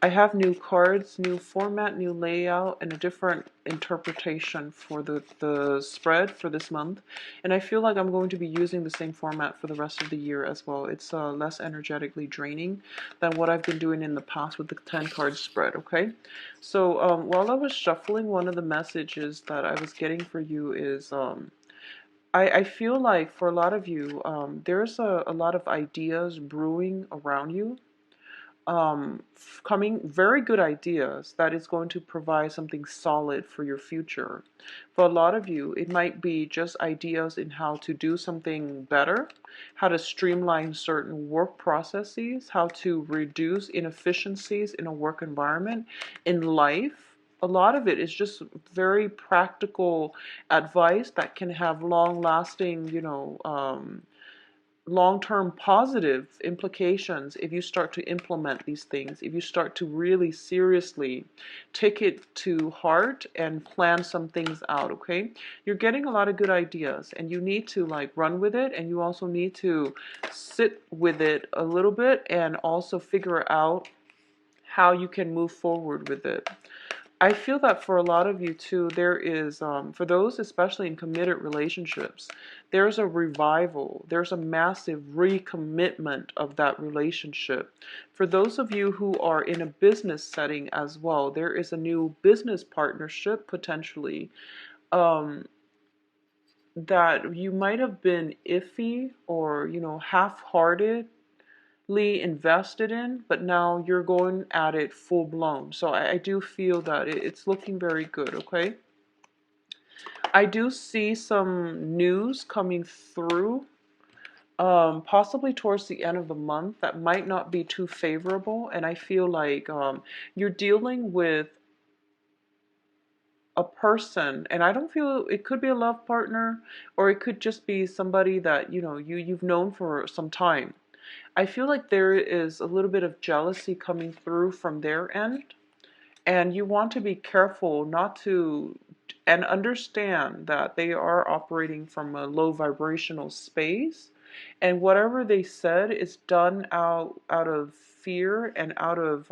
I have new cards, new format, new layout, and a different interpretation for the spread for this month. And I feel like I'm going to be using the same format for the rest of the year as well. It's less energetically draining than what I've been doing in the past with the 10 card spread, okay? So while I was shuffling, one of the messages that I was getting for you is I feel like for a lot of you, there's a lot of ideas brewing around you, coming very good ideas that is going to provide something solid for your future. For a lot of you, it might be just ideas in how to do something better, how to streamline certain work processes, how to reduce inefficiencies in a work environment, in life. A lot of it is just very practical advice that can have long lasting, long-term positive implications if you start to implement these things, if you start to really seriously take it to heart and plan some things out, okay? You're getting a lot of good ideas and you need to like run with it, and you also need to sit with it a little bit and also figure out how you can move forward with it. I feel that for a lot of you too, there is, for those especially in committed relationships, there's a revival, there's a massive recommitment of that relationship. For those of you who are in a business setting as well, there is a new business partnership potentially, um, that you might have been iffy or, half-hearted invested in, but now you're going at it full blown. So I do feel that it's looking very good, okay? I do see some news coming through, possibly towards the end of the month that might not be too favorable. And I feel like you're dealing with a person, and I don't feel it could be a love partner, or it could just be somebody that, you've known for some time. I feel like there is a little bit of jealousy coming through from their end, and you want to be careful not to, and understand that they are operating from a low vibrational space, and whatever they said is done out of fear and out of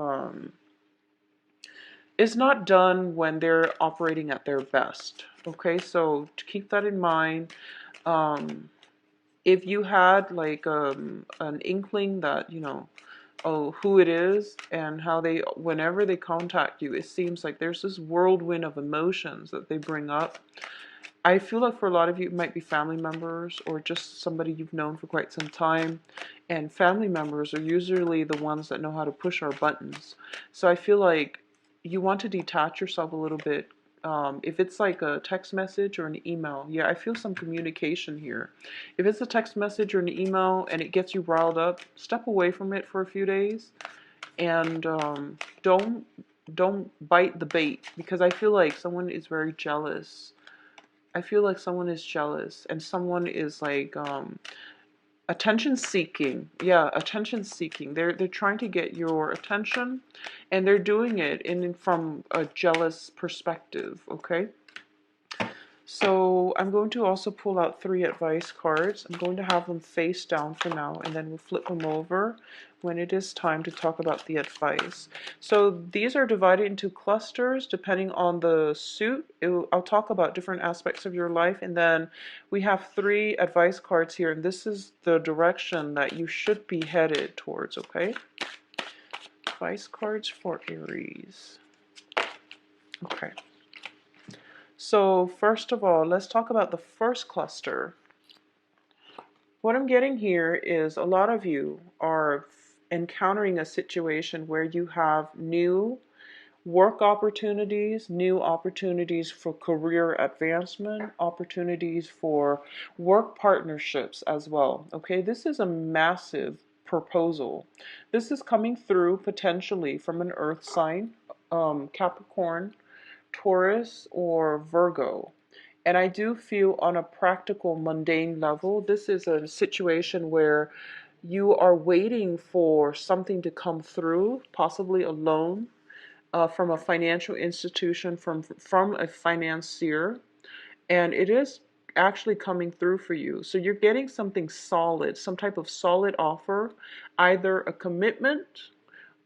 it's not done when they're operating at their best. Okay, so to keep that in mind. If you had like an inkling that, oh, who it is and how they, whenever they contact you, it seems like there's this whirlwind of emotions that they bring up. I feel like for a lot of you, it might be family members or just somebody you've known for quite some time. And family members are usually the ones that know how to push our buttons. So I feel like you want to detach yourself a little bit. If it's like a text message or an email, yeah, I feel some communication here. If it's a text message or an email and it gets you riled up, step away from it for a few days, and don't bite the bait, because I feel like someone is very jealous. I feel like someone is jealous and someone is like attention seeking. Yeah, attention seeking. They're trying to get your attention, and they're doing it in from a jealous perspective, okay? So I'm going to also pull out 3 advice cards. I'm going to have them face down for now, and then we'll flip them over when it is time to talk about the advice. So these are divided into clusters depending on the suit. I'll talk about different aspects of your life, and then we have 3 advice cards here, and this is the direction that you should be headed towards, okay? Advice cards for Aries. Okay. So first of all, let's talk about the first cluster. What I'm getting here is a lot of you are encountering a situation where you have new work opportunities, new opportunities for career advancement, opportunities for work partnerships as well. Okay, this is a massive proposal. This is coming through potentially from an earth sign, Capricorn, Taurus, or Virgo. And I do feel on a practical, mundane level, this is a situation where you are waiting for something to come through, possibly a loan from a financial institution, from a financier, and it is actually coming through for you. So you're getting something solid, some type of solid offer, either a commitment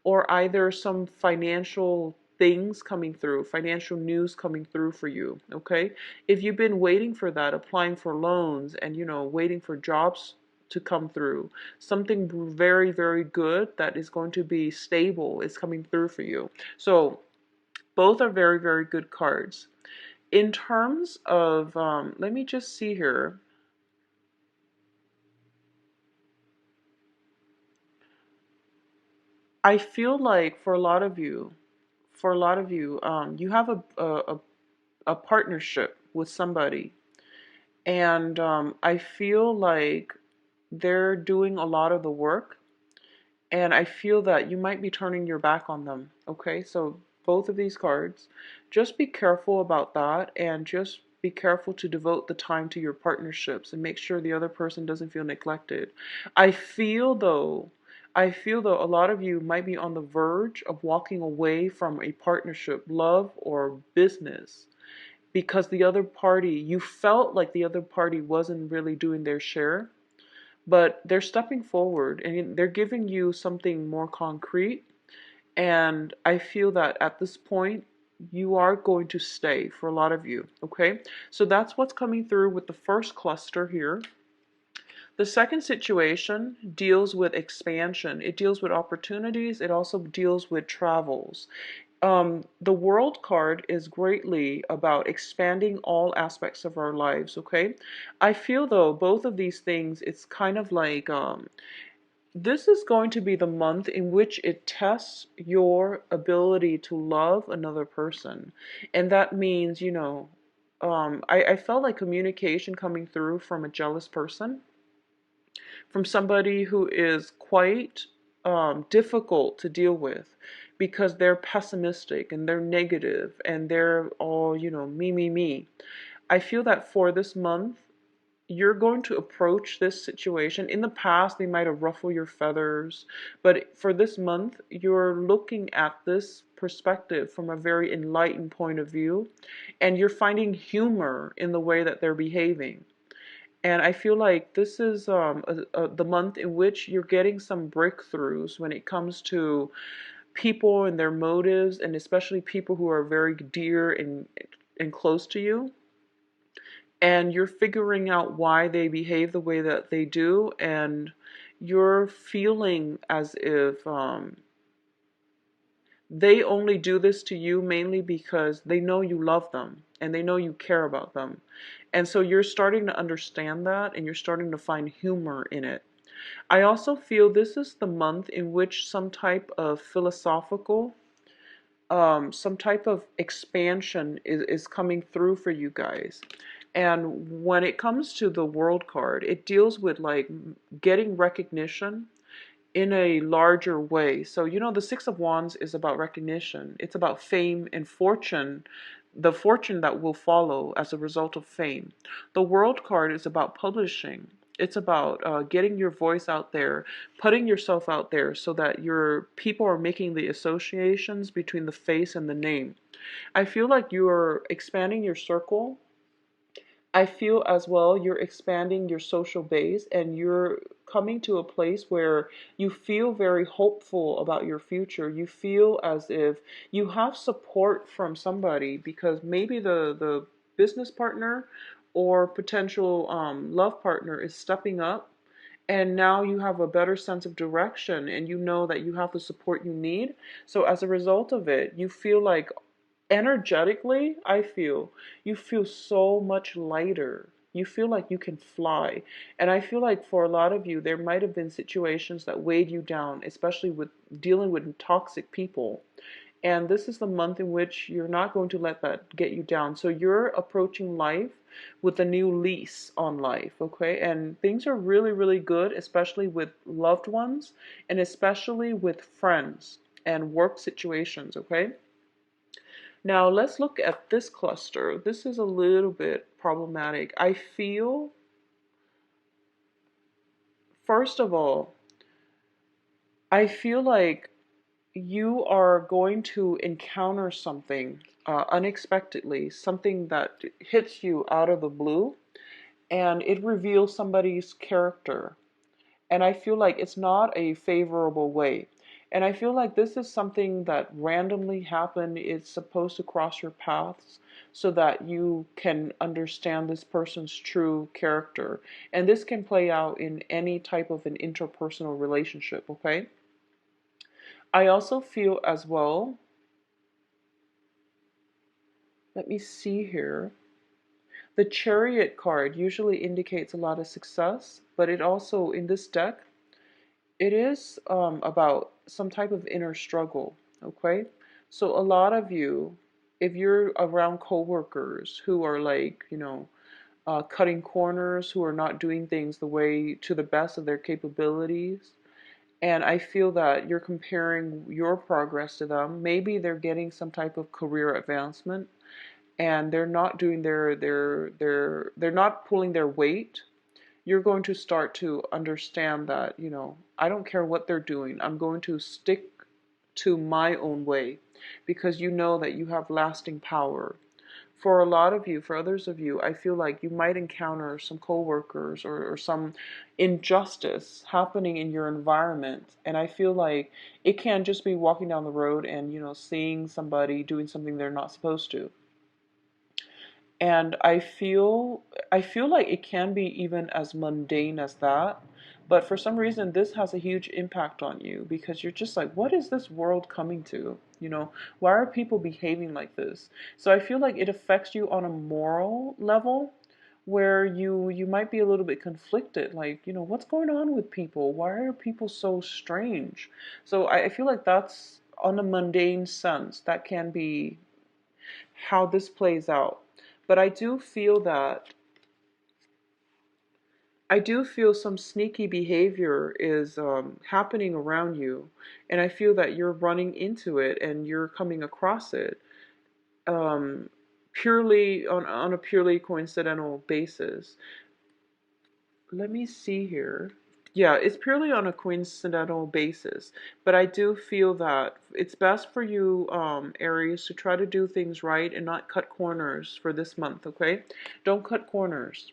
or either some financial things coming through, financial news coming through for you, okay? If you've been waiting for that, applying for loans and, waiting for jobs to come through, something very, very good that is going to be stable is coming through for you. So both are very, very good cards. In terms of, let me just see here. I feel like for a lot of you, you have a partnership with somebody, and I feel like they're doing a lot of the work, and I feel that you might be turning your back on them. Okay, so both of these cards, just be careful about that, and just be careful to devote the time to your partnerships and make sure the other person doesn't feel neglected. I feel though, a lot of you might be on the verge of walking away from a partnership, love or business, because you felt like the other party wasn't really doing their share, but they're stepping forward and they're giving you something more concrete. And I feel that at this point, you are going to stay for a lot of you. Okay, so that's what's coming through with the first cluster here. The second situation deals with expansion. It deals with opportunities. It also deals with travels. The world card is greatly about expanding all aspects of our lives, okay? I feel though both of these things, it's kind of like this is going to be the month in which it tests your ability to love another person. And that means, I felt like communication coming through from a jealous person, from somebody who is quite difficult to deal with because they're pessimistic and they're negative and they're all, me, me, me. I feel that for this month, you're going to approach this situation. In the past, they might have ruffled your feathers, but for this month, you're looking at this perspective from a very enlightened point of view, and you're finding humor in the way that they're behaving. And I feel like this is the month in which you're getting some breakthroughs when it comes to people and their motives, and especially people who are very dear and close to you. And you're figuring out why they behave the way that they do, and you're feeling as if they only do this to you mainly because they know you love them and they know you care about them. And so you're starting to understand that and you're starting to find humor in it. I also feel this is the month in which some type of philosophical, some type of expansion is coming through for you guys. And when it comes to the world card, it deals with like getting recognition in a larger way. So, the Six of Wands is about recognition. It's about fame and fortune, the fortune that will follow as a result of fame. The World card is about publishing. It's about getting your voice out there, putting yourself out there so that your people are making the associations between the face and the name. I feel like you are expanding your circle. I feel as well you're expanding your social base and you're coming to a place where you feel very hopeful about your future. You feel as if you have support from somebody because maybe the business partner or potential love partner is stepping up, and now you have a better sense of direction and you know that you have the support you need. So as a result of it, you feel like energetically, I feel you feel so much lighter. You feel like you can fly. And I feel like for a lot of you, there might have been situations that weighed you down, especially with dealing with toxic people. And this is the month in which you're not going to let that get you down. So you're approaching life with a new lease on life, okay? And things are really, really good, especially with loved ones and especially with friends and work situations, okay? Now let's look at this cluster. This is a little bit problematic. I feel, first of all, I feel like you are going to encounter something unexpectedly, something that hits you out of the blue, and it reveals somebody's character. And I feel like it's not a favorable way. And I feel like this is something that randomly happened. It's supposed to cross your paths so that you can understand this person's true character. And this can play out in any type of an interpersonal relationship, okay? I also feel as well, let me see here. The Chariot card usually indicates a lot of success, but it also, in this deck, it is about some type of inner struggle, okay? So a lot of you, if you're around coworkers who are like, cutting corners, who are not doing things the way to the best of their capabilities, and I feel that you're comparing your progress to them. Maybe they're getting some type of career advancement and they're not doing they're not pulling their weight. You're going to start to understand that, I don't care what they're doing. I'm going to stick to my own way because you know that you have lasting power. For a lot of you, for others of you, I feel like you might encounter some coworkers or some injustice happening in your environment. And I feel like it can't just be walking down the road and, seeing somebody doing something they're not supposed to. And I feel like it can be even as mundane as that, but for some reason this has a huge impact on you because you're just like, what is this world coming to? Why are people behaving like this? So I feel like it affects you on a moral level where you might be a little bit conflicted, like, what's going on with people? Why are people so strange? So I feel like that's, on a mundane sense, that can be how this plays out. But I do feel some sneaky behavior is happening around you, and I feel that you're running into it and you're coming across it um, purely on a purely coincidental basis. Let me see here. Yeah, it's purely on a coincidental basis, but I do feel that it's best for you, Aries, to try to do things right and not cut corners for this month, okay? Don't cut corners.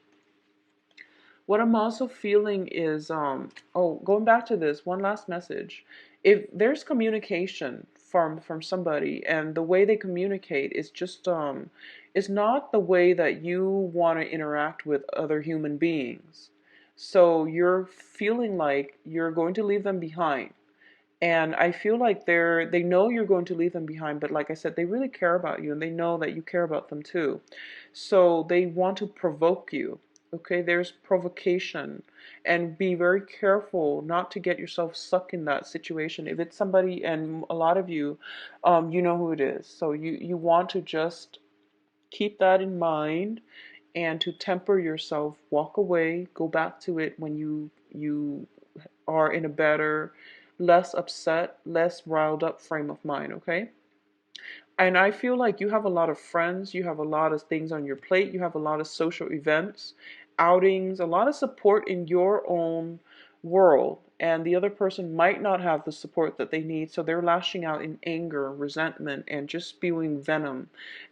What I'm also feeling is, going back to this, one last message. If there's communication from somebody and the way they communicate is just, is not the way that you want to interact with other human beings. So you're feeling like you're going to leave them behind. And I feel like they know you're going to leave them behind, but like I said, they really care about you and they know that you care about them too. So they want to provoke you. Okay, there's provocation, and be very careful not to get yourself stuck in that situation. If it's somebody, and a lot of you, you know who it is. So you want to just keep that in mind and to temper yourself, walk away, go back to it when you are in a better, less upset, less riled up frame of mind, okay? And I feel like you have a lot of friends, you have a lot of things on your plate, you have a lot of social events, outings, a lot of support in your own world. And the other person might not have the support that they need, so they're lashing out in anger, resentment, and just spewing venom.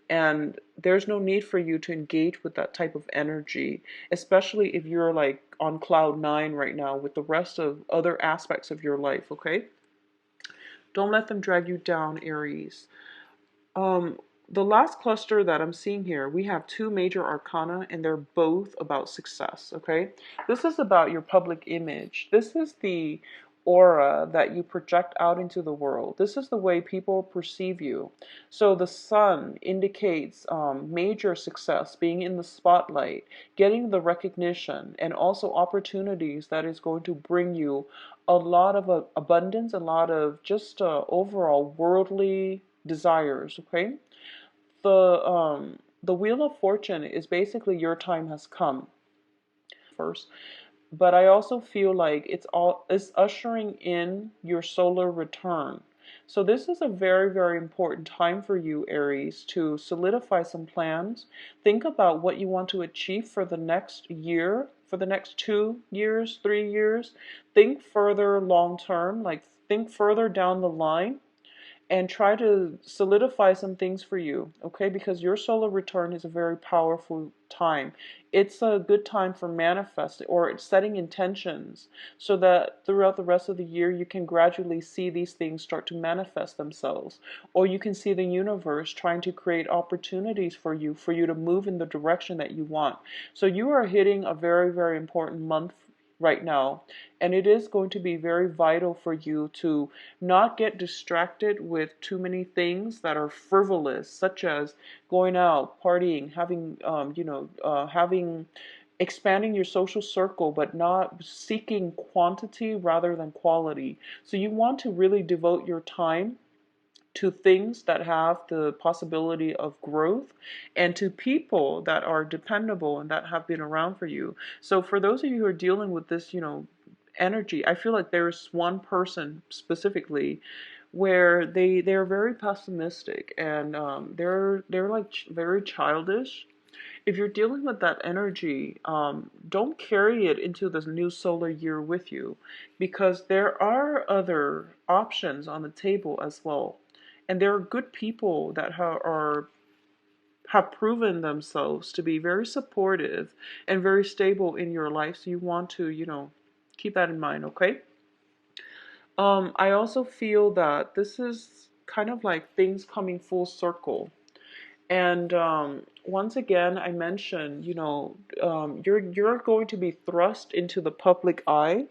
And there's no need for you to engage with that type of energy, especially if you're like on cloud nine right now with the rest of other aspects of your life, okay? Don't let them drag you down, Aries. Um, the last cluster that I'm seeing here, we have two major arcana, and they're both about success, okay? This is about your public image. This is the aura that you project out into the world. This is the way people perceive you. So the sun indicates major success, being in the spotlight, getting the recognition, and also opportunities that is going to bring you a lot of abundance, a lot of just overall worldly desires, okay? The Wheel of Fortune is basically your time has come first, but I also feel like it's ushering in your solar return. So this is a very, very important time for you, Aries, to solidify some plans. Think about what you want to achieve for the next year, for the next 2 years, 3 years. Think further long term, like think further down the line, and try to solidify some things for you, okay? Because your solar return is a very powerful time. It's a good time for manifesting or setting intentions so that throughout the rest of the year you can gradually see these things start to manifest themselves. Or you can see the universe trying to create opportunities for you to move in the direction that you want. So you are hitting a very, very important month right now. And it is going to be very vital for you to not get distracted with too many things that are frivolous, such as going out, partying, having, expanding your social circle, but not seeking quantity rather than quality. So you want to really devote your time to things that have the possibility of growth and to people that are dependable and that have been around for you. So for those of you who are dealing with this, energy, I feel like there's one person specifically where they're very pessimistic and they're like very childish. If you're dealing with that energy, don't carry it into this new solar year with you, because there are other options on the table as well. And there are good people that have proven themselves to be very supportive and very stable in your life. So you want to, keep that in mind, okay? I also feel that this is kind of like things coming full circle. And once again, I mentioned, you're going to be thrust into the public eye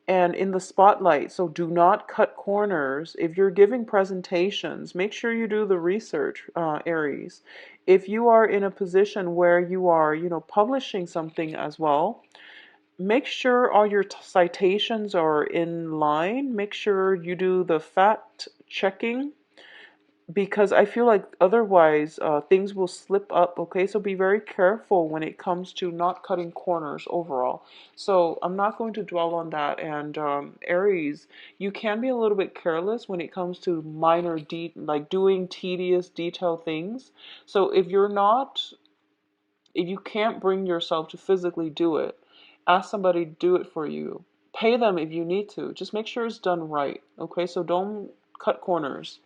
and in the spotlight. So do not cut corners. If you're giving presentations, make sure you do the research, Aries. If you are in a position where you are, publishing something as well, make sure all your citations are in line. Make sure you do the fact checking, because I feel like otherwise things will slip up, okay? So be very careful when it comes to not cutting corners overall. So I'm not going to dwell on that. And Aries, you can be a little bit careless when it comes to like doing tedious detail things. So if you can't bring yourself to physically do it, ask somebody to do it for you. Pay them if you need to. Just make sure it's done right, okay? So don't cut corners.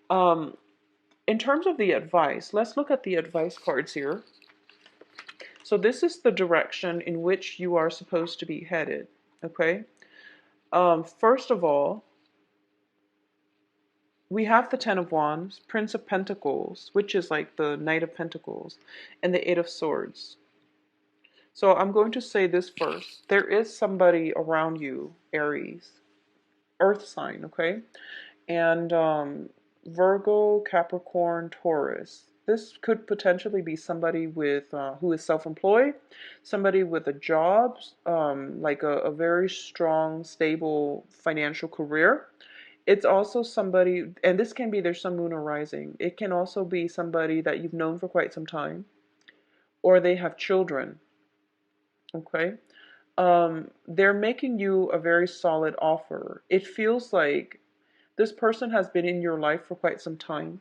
Um, in terms of the advice, let's look at the advice cards here. So this is the direction in which you are supposed to be headed, okay? First of all, we have the Ten of Wands, Prince of Pentacles, which is like the Knight of Pentacles, and the Eight of Swords. So I'm going to say this first. There is somebody around you, Aries, Earth sign, okay? And Virgo, Capricorn, Taurus. This could potentially be somebody with who is self-employed, somebody with a job, like a very strong, stable financial career. It's also somebody, and this can be their sun, moon, or rising. It can also be somebody that you've known for quite some time, or they have children. Okay, they're making you a very solid offer. It feels like this person has been in your life for quite some time.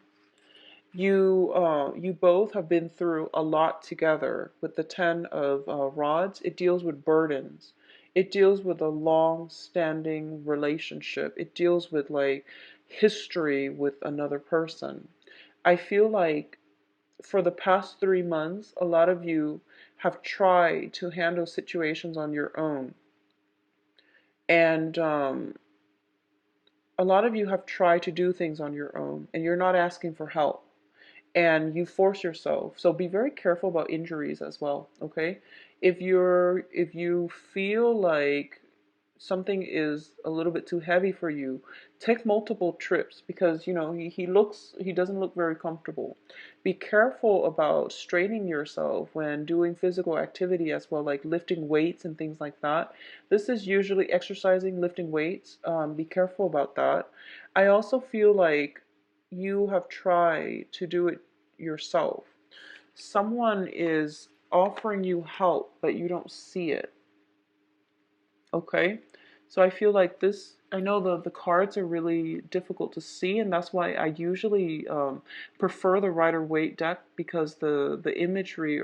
You both have been through a lot together. With the Ten of Rods, it deals with burdens. It deals with a long-standing relationship. It deals with like history with another person. I feel like for the past 3 months, a lot of you have tried to handle situations on your own. And a lot of you have tried to do things on your own, and you're not asking for help, and you force yourself. So be very careful about injuries as well, okay? If you feel like something is a little bit too heavy for you, take multiple trips, because he doesn't look very comfortable. Be careful about straining yourself when doing physical activity as well, like lifting weights and things like that. This is usually exercising, lifting weights. Be careful about that. I also feel like you have tried to do it yourself. Someone is offering you help, but you don't see it. Okay? So I feel like this, I know the cards are really difficult to see, and that's why I usually prefer the Rider-Waite deck, because the imagery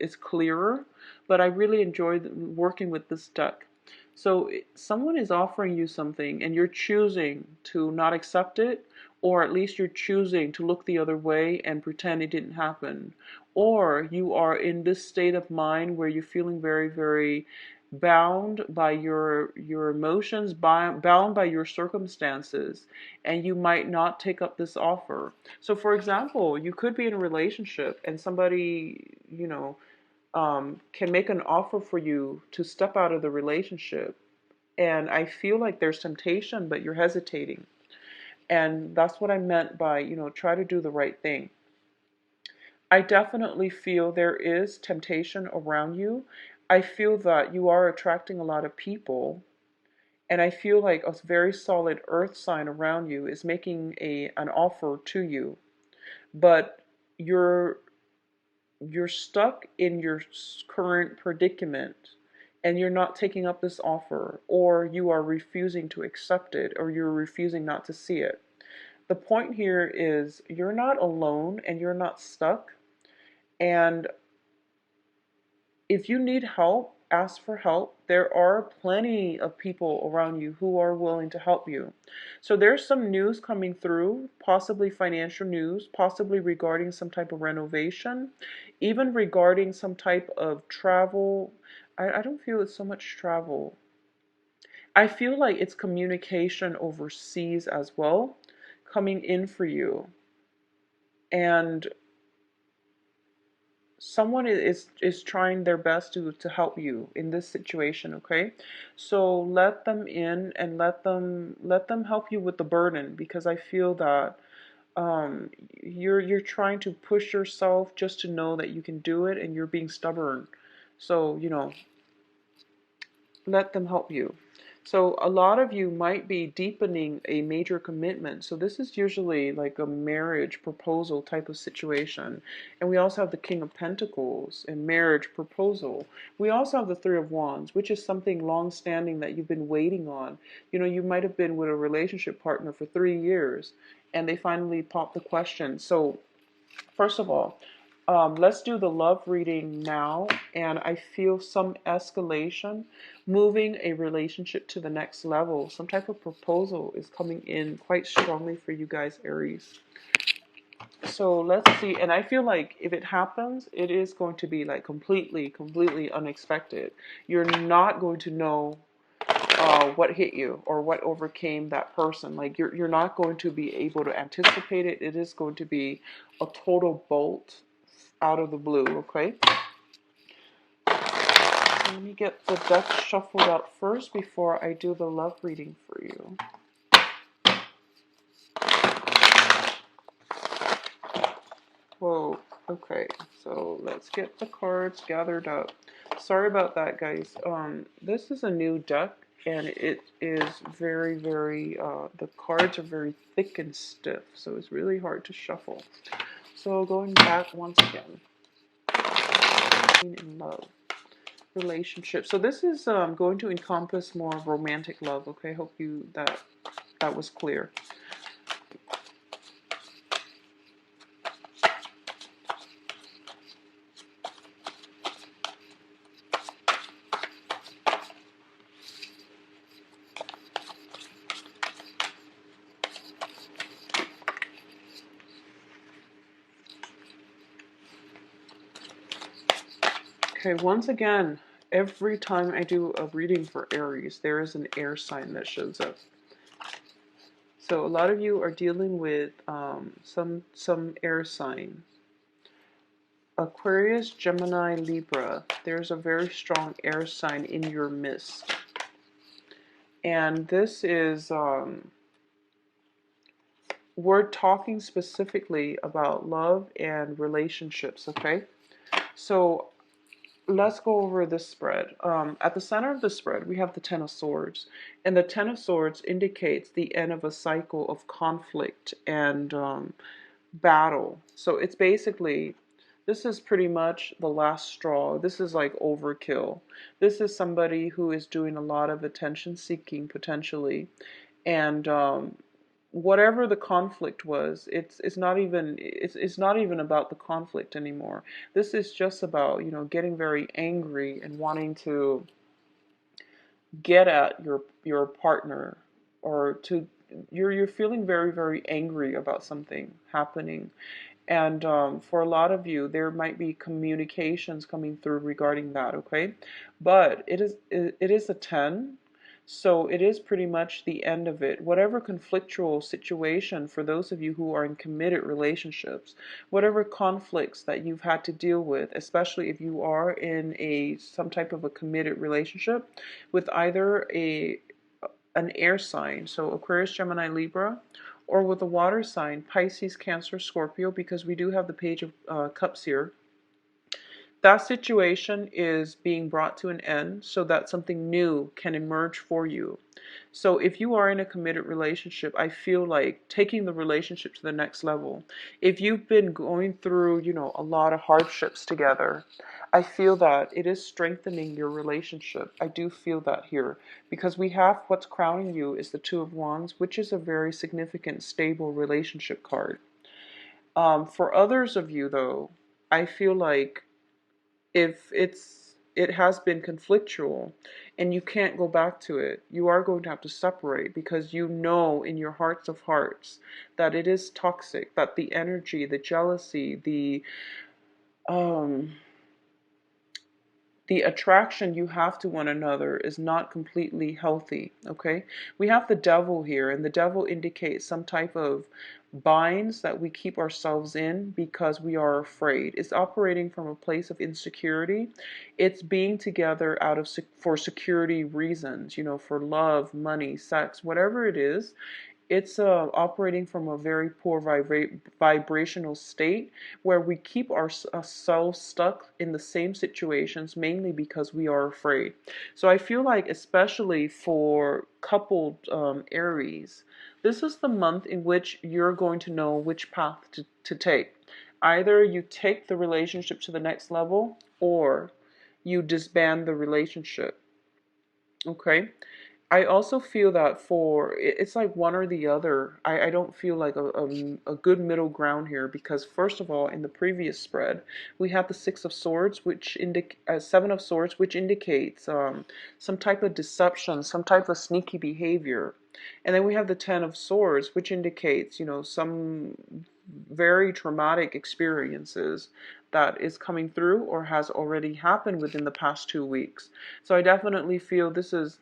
is clearer, but I really enjoy working with this deck. So someone is offering you something and you're choosing to not accept it, or at least you're choosing to look the other way and pretend it didn't happen. Or you are in this state of mind where you're feeling very, very bound by your emotions, bound by your circumstances, and you might not take up this offer. So for example, you could be in a relationship and somebody, can make an offer for you to step out of the relationship. And I feel like there's temptation, but you're hesitating. And that's what I meant by, try to do the right thing. I definitely feel there is temptation around you. I feel that you are attracting a lot of people. And I feel like a very solid earth sign around you is making an offer to you. But you're you're stuck in your current predicament and you're not taking up this offer, or you are refusing to accept it, or you're refusing not to see it. The point here is you're not alone and you're not stuck. And if you need help, ask for help. There are plenty of people around you who are willing to help you. So there's some news coming through, possibly financial news, possibly regarding some type of renovation, even regarding some type of travel. I don't feel it's so much travel. I feel like it's communication overseas as well coming in for you. And someone is trying their best to help you in this situation, okay? So let them in and let them help you with the burden, because I feel that you're trying to push yourself just to know that you can do it, and you're being stubborn. So let them help you. So a lot of you might be deepening a major commitment. So this is usually like a marriage proposal type of situation. And we also have the King of Pentacles and marriage proposal. We also have the Three of Wands, which is something long-standing that you've been waiting on. You might have been with a relationship partner for 3 years and they finally popped the question. So first of all, let's do the love reading now. And I feel some escalation, moving a relationship to the next level. Some type of proposal is coming in quite strongly for you guys, Aries. So let's see. And I feel like if it happens, it is going to be like completely, completely unexpected. You're not going to know what hit you or what overcame that person. Like you're not going to be able to anticipate it. It is going to be a total bolt out of the blue, okay? Let me get the deck shuffled out first before I do the love reading for you. Whoa, okay, so let's get the cards gathered up. Sorry about that, guys. This is a new deck, and it is very, very, the cards are very thick and stiff, so it's really hard to shuffle. So going back once again. In love. Relationship. So this is going to encompass more romantic love, okay? Hope that was clear. Okay, once again, every time I do a reading for Aries, there is an air sign that shows up. So a lot of you are dealing with some air sign. Aquarius, Gemini, Libra. There's a very strong air sign in your midst. And this is, we're talking specifically about love and relationships, okay? So let's go over this spread. At the center of the spread, we have the Ten of Swords. And the Ten of Swords indicates the end of a cycle of conflict and battle. So it's basically, this is pretty much the last straw. This is like overkill. This is somebody who is doing a lot of attention seeking potentially. And whatever the conflict was, it's not even about the conflict anymore. This is just about getting very angry and wanting to get at your partner, or to you're feeling very, very angry about something happening. And for a lot of you, there might be communications coming through regarding that, okay? But it is a 10, so it is pretty much the end of it. Whatever conflictual situation, for those of you who are in committed relationships, whatever conflicts that you've had to deal with, especially if you are in a some type of a committed relationship with either an air sign, so Aquarius, Gemini, Libra, or with a water sign, Pisces, Cancer, Scorpio, because we do have the Page of Cups here. That situation is being brought to an end so that something new can emerge for you. So if you are in a committed relationship, I feel like taking the relationship to the next level. If you've been going through, a lot of hardships together, I feel that it is strengthening your relationship. I do feel that here, because we have what's crowning you is the Two of Wands, which is a very significant, stable relationship card. For others of you, though, I feel like if it has been conflictual and you can't go back to it, you are going to have to separate, because you know in your hearts of hearts that it is toxic, that the energy, the jealousy, um the attraction you have to one another is not completely healthy, okay? We have the devil here, and the devil indicates some type of binds that we keep ourselves in because we are afraid. It's operating from a place of insecurity. It's being together out of for security reasons, for love, money, sex, whatever it is. It's operating from a very poor vibrational state where we keep ourselves stuck in the same situations, mainly because we are afraid. So I feel like, especially for coupled Aries, this is the month in which you're going to know which path to take. Either you take the relationship to the next level, or you disband the relationship. Okay? I also feel that it's like one or the other. I don't feel like a good middle ground here, because first of all, in the previous spread, we had the Six of Swords, which Seven of Swords, which indicates some type of deception, some type of sneaky behavior. And then we have the Ten of Swords, which indicates, some very traumatic experiences that is coming through or has already happened within the past 2 weeks. So I definitely feel this is,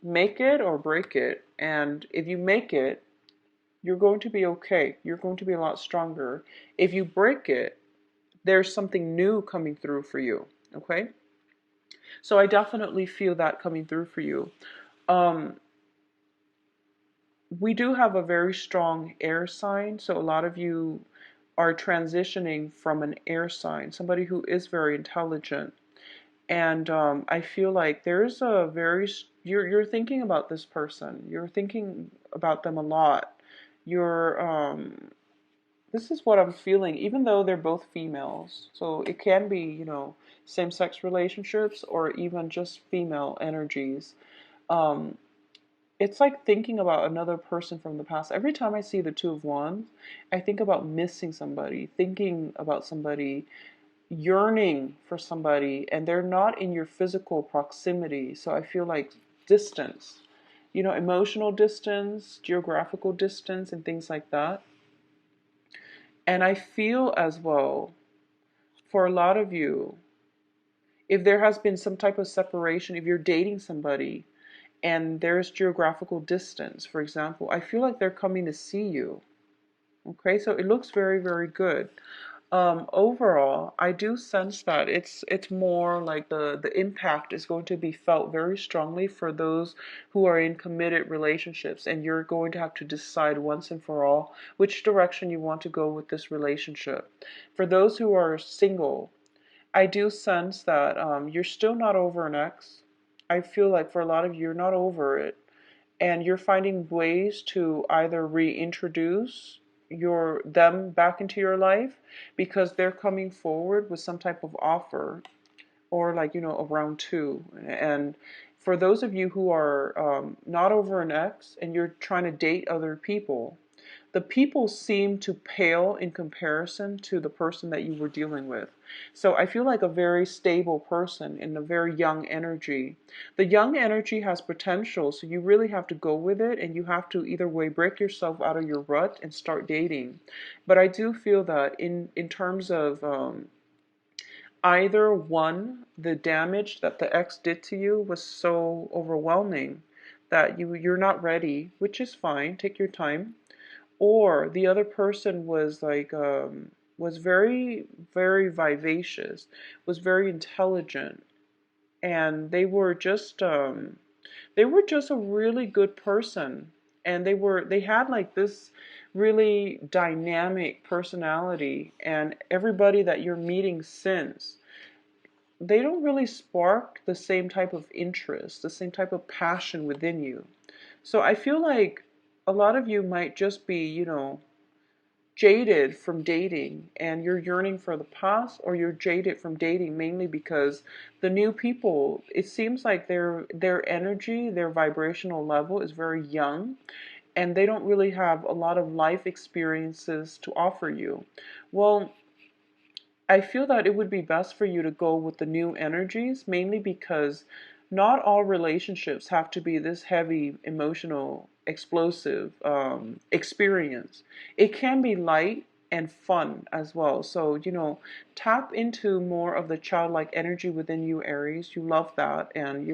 make it or break it. And if you make it, you're going to be okay. You're going to be a lot stronger. If you break it, there's something new coming through for you. Okay? So I definitely feel that coming through for you. Um, we do have a very strong air sign. So a lot of you are transitioning from an air sign, somebody who is very intelligent. And I feel like there's a you're thinking about this person. You're thinking about them a lot. You're this is what I'm feeling, even though they're both females. So it can be, same-sex relationships or even just female energies. Um, it's like thinking about another person from the past. Every time I see the Two of Wands, I think about missing somebody, thinking about somebody, yearning for somebody, and they're not in your physical proximity. So I feel like distance, emotional distance, geographical distance, and things like that. And I feel as well, for a lot of you, if there has been some type of separation, if you're dating somebody and there's geographical distance, for example, I feel like they're coming to see you. Okay, so it looks very, very good. Overall, I do sense that it's more like the impact is going to be felt very strongly for those who are in committed relationships, and you're going to have to decide once and for all which direction you want to go with this relationship. For those who are single, I do sense that you're still not over an ex. I feel like for a lot of you, you're not over it, and you're finding ways to either reintroduce them back into your life, because they're coming forward with some type of offer, or like, a round two. And for those of you who are not over an ex and you're trying to date other people, the people seem to pale in comparison to the person that you were dealing with. So I feel like a very stable person in a very young energy. The young energy has potential, so you really have to go with it, and you have to either way break yourself out of your rut and start dating. But I do feel that in terms of either one, the damage that the ex did to you was so overwhelming that you're not ready, which is fine. Take your time. Or the other person was like was very very vivacious, was very intelligent, and they were just a really good person, and they had like this really dynamic personality, and everybody that you're meeting since, they don't really spark the same type of interest, the same type of passion within you. So I feel like a lot of you might just be, jaded from dating, and you're yearning for the past, or you're jaded from dating mainly because the new people, it seems like their energy, their vibrational level is very young, and they don't really have a lot of life experiences to offer you. Well, I feel that it would be best for you to go with the new energies, mainly because not all relationships have to be this heavy, emotional, explosive experience. It can be light and fun as well. So, tap into more of the childlike energy within you, Aries. You love that. And,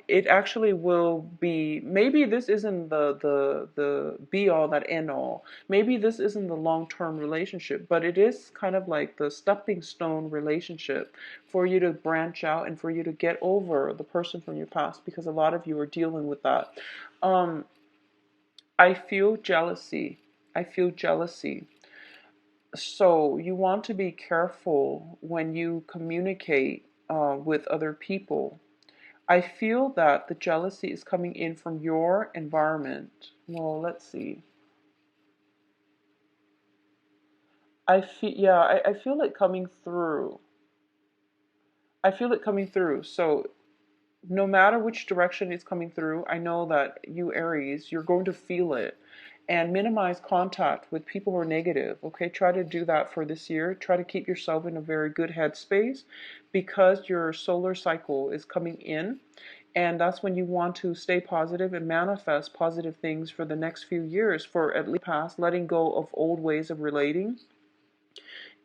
it actually will be, maybe this isn't the be all that end all. Maybe this isn't the long-term relationship, but it is kind of like the stepping stone relationship for you to branch out and for you to get over the person from your past, because a lot of you are dealing with that. Um, I feel jealousy. I feel jealousy. So you want to be careful when you communicate with other people. I feel that the jealousy is coming in from your environment. Well, let's see. I feel it coming through. I feel it coming through. So no matter which direction it's coming through, I know that you Aries, you're going to feel it. And minimize contact with people who are negative. Okay, try to do that for this year. Try to keep yourself in a very good headspace, because your solar cycle is coming in, and that's when you want to stay positive and manifest positive things for the next few years, for at least past, letting go of old ways of relating.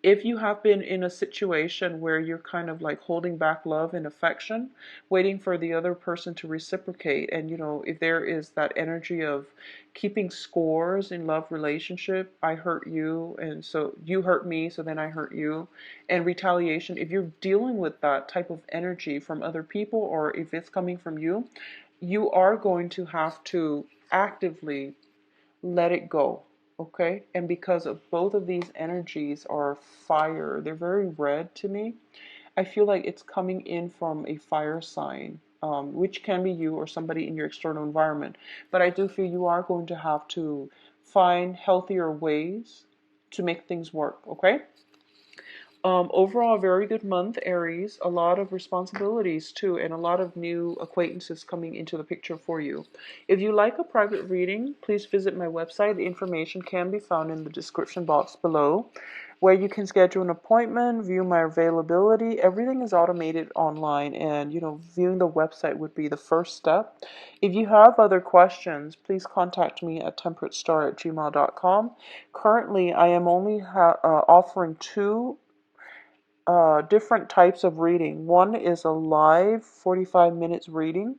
If you have been in a situation where you're kind of like holding back love and affection, waiting for the other person to reciprocate, and if there is that energy of keeping scores in love relationship, I hurt you, and so you hurt me, so then I hurt you, and retaliation, if you're dealing with that type of energy from other people, or if it's coming from you, you are going to have to actively let it go. Okay, and because of both of these energies are fire, they're very red to me. I feel like it's coming in from a fire sign, which can be you or somebody in your external environment. But I do feel you are going to have to find healthier ways to make things work. Okay. Overall, a very good month, Aries. A lot of responsibilities too, and a lot of new acquaintances coming into the picture for you. If you like a private reading, please visit my website. The information can be found in the description box below, where you can schedule an appointment, view my availability. Everything is automated online, and viewing the website would be the first step. If you have other questions, please contact me at temperatestar@gmail.com. Currently, I am only offering two different types of reading. One is a live 45 minutes reading.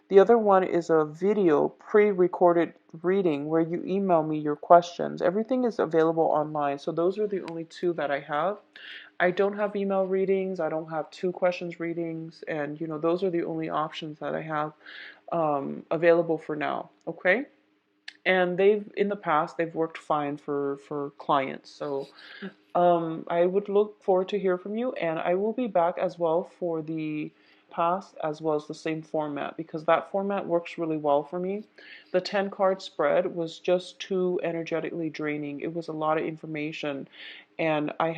The other one is a video pre-recorded reading where you email me your questions. Everything is available online. So those are the only two that I have. I don't have email readings. I don't have two questions readings. And, those are the only options that I have available for now. Okay. And in the past, they've worked fine for clients. So I would look forward to hear from you, and I will be back as well for the past as well as the same format, because that format works really well for me. The 10 card spread was just too energetically draining. It was a lot of information, and I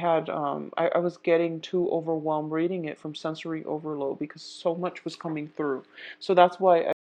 was getting too overwhelmed reading it from sensory overload because so much was coming through. So that's why